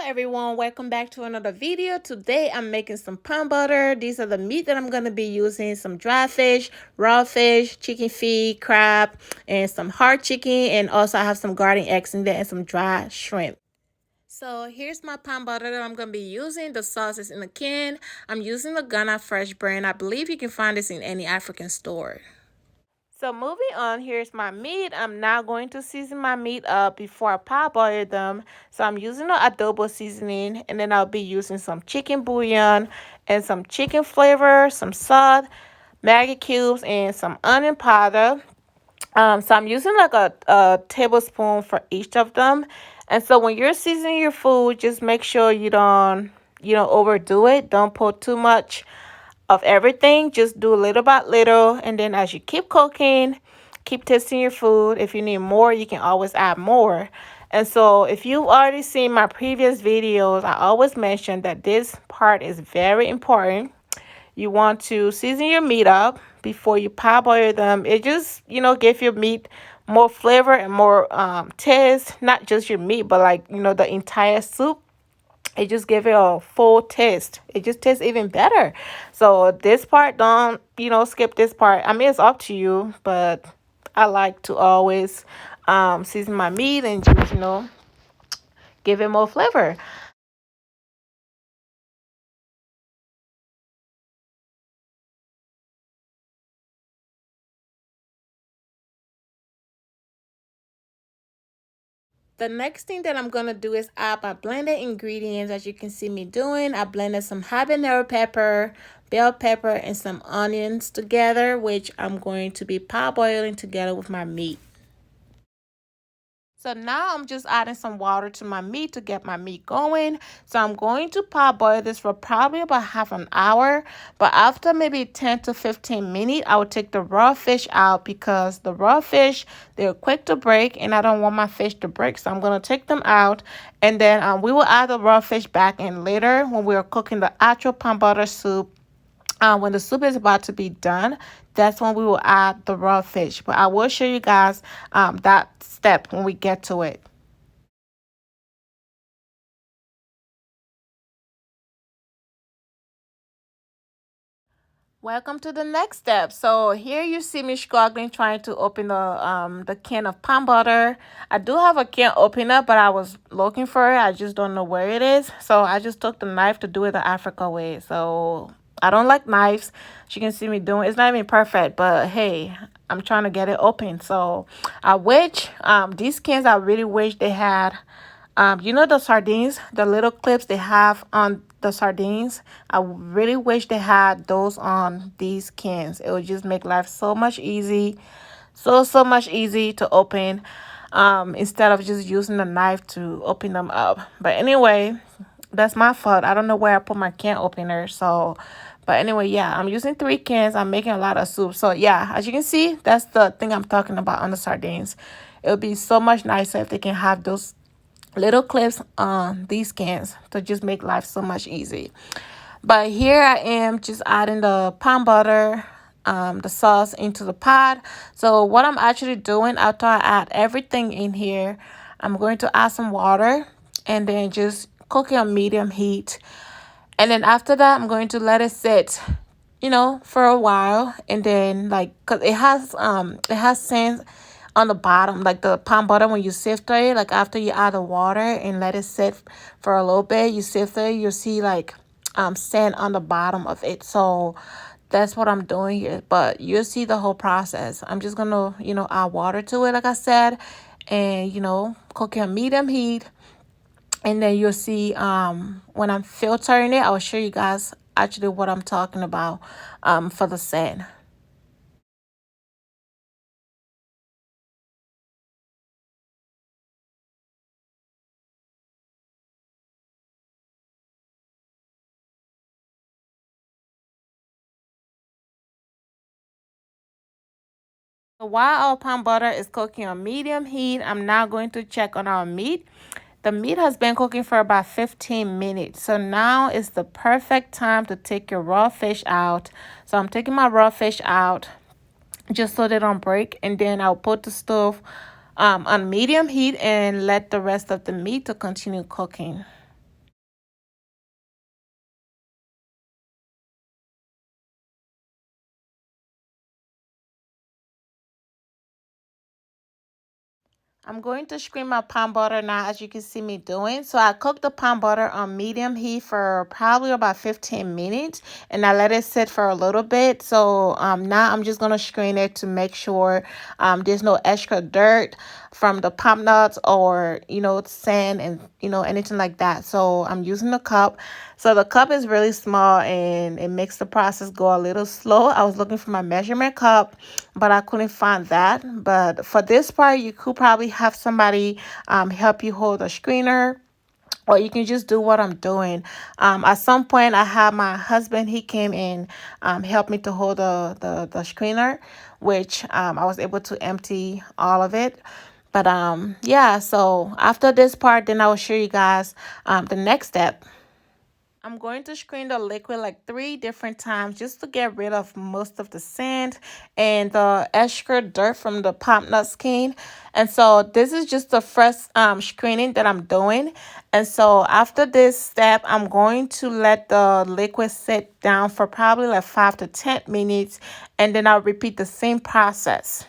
Everyone, welcome back to another video. Today I'm making some palm butter. These are the meat that I'm going to be using: some dry fish, raw fish, chicken feet, crab, and some hard chicken, and also I have some garden eggs in there and some dry shrimp. So here's my palm butter that I'm going to be using. The sauce is in a can. I'm using the Ghana Fresh brand. I believe you can find this in any African store. So moving on, here's my meat. I'm now going to season my meat up before I parboil them. So I'm using the adobo seasoning, and then I'll be using some chicken bouillon and some chicken flavor, some salt, Maggi cubes, and some onion powder. So I'm using like a tablespoon for each of them. And so when you're seasoning your food, just make sure you don't overdo it. Don't put too much of everything. Just do little by little, and then as you keep cooking, keep tasting your food. If you need more, you can always add more. And so if you've already seen my previous videos, I always mention that this part is very important. You want to season your meat up before you parboil them. It just give your meat more flavor and more taste, not just your meat, but like the entire soup. It just give it a full taste. It just tastes even better. So this part, don't skip this part. I mean, it's up to you, but I like to always season my meat and just give it more flavor. The next thing that I'm going to do is add my blended ingredients. As you can see me doing, I blended some habanero pepper, bell pepper, and some onions together, which I'm going to be parboiling together with my meat. So now I'm just adding some water to my meat to get my meat going. So I'm going to parboil this for probably about half an hour. But after maybe 10 to 15 minutes, I will take the raw fish out because the raw fish, they're quick to break and I don't want my fish to break. So I'm going to take them out, and then we will add the raw fish back in later when we are cooking the actual palm butter soup. When the soup is about to be done, that's when we will add the raw fish. But I will show you guys that step when we get to it. Welcome to the next step. So here you see me struggling trying to open the can of palm butter. I do have a can opener, but I was looking for it. I just don't know where it is. So I just took the knife to do it the Africa way. So I don't like knives. As you can see me doing, it's not even perfect, but hey, I'm trying to get it open. So I wish these cans, I really wish they had the sardines, the little clips they have on the sardines. I really wish they had those on these cans. It would just make life so much easy, so much easy to open, instead of just using the knife to open them up. But anyway, that's my fault. I don't know where I put my can opener. So, but anyway, yeah, I'm using 3 cans. I'm making a lot of soup. So yeah, as you can see, that's the thing I'm talking about on the sardines. It would be so much nicer if they can have those little clips on these cans to just make life so much easy. But here I am just adding the palm butter, the sauce into the pot. So what I'm actually doing after I add everything in here, I'm going to add some water and then just cook it on medium heat. And then after that, I'm going to let it sit, for a while. And then cause it has sand on the bottom, like the palm butter when you sift it, like after you add the water and let it sit for a little bit, you sift it, you'll see sand on the bottom of it. So that's what I'm doing here. But you'll see the whole process. I'm just gonna, add water to it, like I said, and cook it on medium heat. And then you'll see when I'm filtering it, I'll show you guys actually what I'm talking about for the sand. So while our palm butter is cooking on medium heat, I'm now going to check on our meat. The meat has been cooking for about 15 minutes. So now is the perfect time to take your raw fish out. So I'm taking my raw fish out just so they don't break. And then I'll put the stove on medium heat and let the rest of the meat to continue cooking. I'm going to screen my palm butter now, as you can see me doing. So I cooked the palm butter on medium heat for probably about 15 minutes, and I let it sit for a little bit. So now I'm just gonna screen it to make sure there's no extra dirt from the palm nuts, or sand, and anything like that. So I'm using the cup. So the cup is really small, and it makes the process go a little slow. I was looking for my measurement cup, but I couldn't find that. But for this part, you could probably have somebody help you hold a screener, or you can just do what I'm doing. At some point, I had my husband, he came and helped me to hold the screener, which I was able to empty all of it. But yeah, so after this part, then I will show you guys the next step. I'm going to screen the liquid like 3 different times just to get rid of most of the sand and the extra dirt from the palm nut skin. And so this is just the first screening that I'm doing. And so after this step, I'm going to let the liquid sit down for probably like 5 to 10 minutes, and then I'll repeat the same process.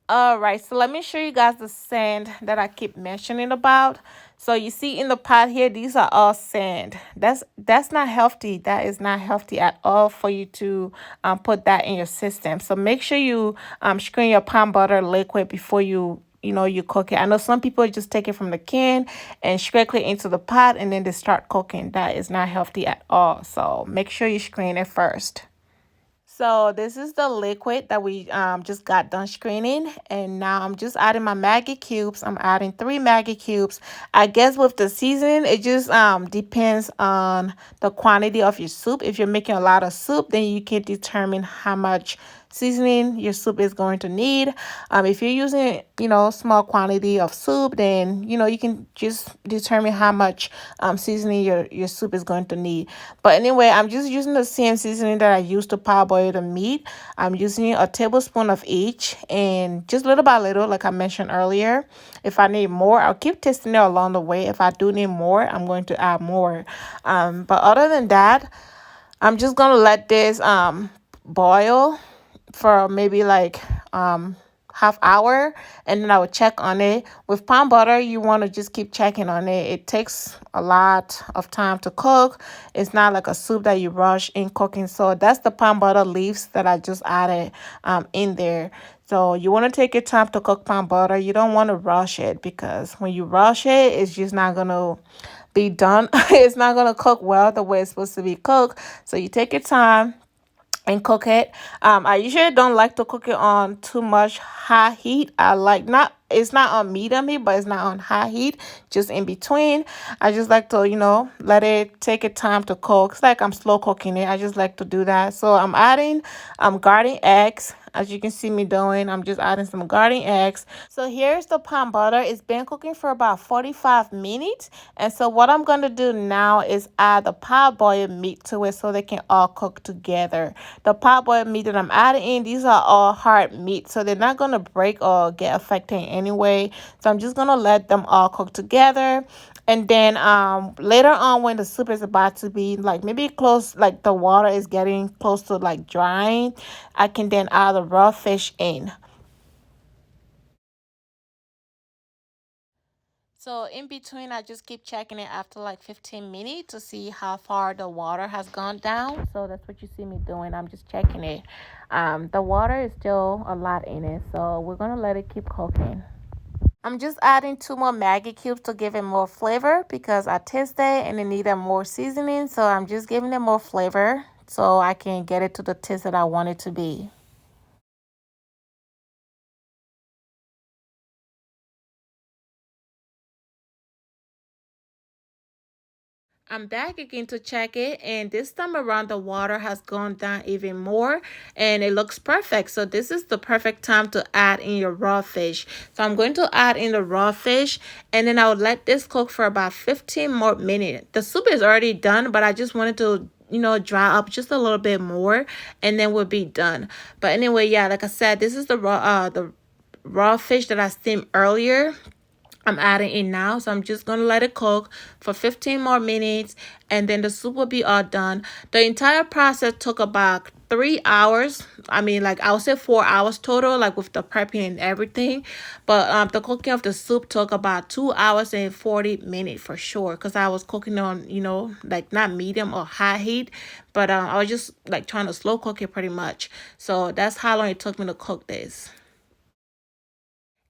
All right, so let me show you guys the sand that I keep mentioning about. So you see in the pot here, these are all sand. That's not healthy. That is not healthy at all for you to put that in your system. So make sure you screen your palm butter liquid before you cook it. I know some people just take it from the can and strictly into the pot, and then they start cooking. That is not healthy at all. So make sure you screen it first. So this is the liquid that we just got done screening, and now I'm just adding my Maggi cubes. I'm adding 3 Maggi cubes. I guess with the seasoning, it just depends on the quantity of your soup. If you're making a lot of soup, then you can determine how much seasoning your soup is going to need. If you're using, small quantity of soup, then, you can just determine how much seasoning your soup is going to need. But anyway, I'm just using the same seasoning that I used to parboil the meat. I'm using a tablespoon of each, and just little by little, like I mentioned earlier. If I need more, I'll keep testing it along the way. If I do need more, I'm going to add more. But other than that, I'm just gonna let this boil for maybe like half hour, and then I would check on it. With palm butter, you want to just keep checking on it. It takes a lot of time to cook. It's not like a soup that you rush in cooking. So that's the palm butter leaves that I just added in there. So you want to take your time to cook palm butter. You don't want to rush it, because when you rush it, it's just not going to be done. It's not going to cook well the way it's supposed to be cooked. So you take your time and cook it. I usually don't like to cook it on too much high heat. I like not it's not on medium heat, but it's not on high heat, just in between. I just like to, let it take its time to cook. It's like I'm slow cooking it. I just like to do that. So I'm adding garden eggs. As you can see me doing, I'm just adding some garden eggs. So here's the palm butter. It's been cooking for about 45 minutes. And so what I'm going to do now is add the parboiled meat to it so they can all cook together. The parboiled meat that I'm adding in, these are all hard meat, so they're not going to break or get affected anyway. So I'm just going to let them all cook together. And then later on, when the soup is about to be like maybe close, like the water is getting close to like drying, I can then add the raw fish in. So in between, I just keep checking it after like 15 minutes to see how far the water has gone down. So that's what you see me doing. I'm just checking it. The water is still a lot in it, so we're gonna let it keep cooking. I'm just adding 2 more Maggi cubes to give it more flavor, because I tasted it and it needed more seasoning. So I'm just giving it more flavor so I can get it to the taste that I want it to be. I'm back again to check it, and this time around the water has gone down even more, and it looks perfect. So this is the perfect time to add in your raw fish. So I'm going to add in the raw fish, and then I'll let this cook for about 15 more minutes. The soup is already done, but I just wanted to dry up just a little bit more, and then we'll be done. But anyway, yeah, like I said, this is the raw fish that I steamed earlier. I'm adding in now. So I'm just going to let it cook for 15 more minutes, and then the soup will be all done. The entire process took about 3 hours. I mean, like I would say 4 hours total, like with the prepping and everything. But the cooking of the soup took about 2 hours and 40 minutes for sure, because I was cooking on, like not medium or high heat, but I was just like trying to slow cook it pretty much. So that's how long it took me to cook this.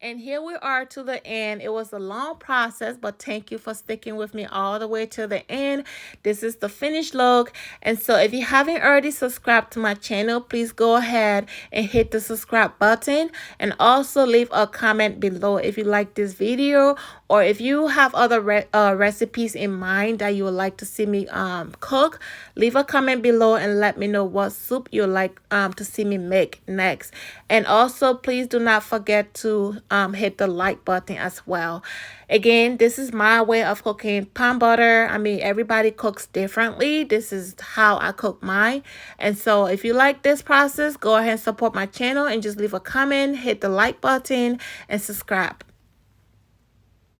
And here we are to the end. It was a long process, but thank you for sticking with me all the way to the end. This is the finished look. And so if you haven't already subscribed to my channel, please go ahead and hit the subscribe button, and also leave a comment below if you like this video, or if you have other recipes in mind that you would like to see me cook. Leave a comment below and let me know what soup you would like to see me make next. And also, please do not forget to hit the like button as well. Again, this is my way of cooking palm butter. I mean, everybody cooks differently. This is how I cook mine. And so if you like this process, go ahead and support my channel and just leave a comment, hit the like button, and subscribe.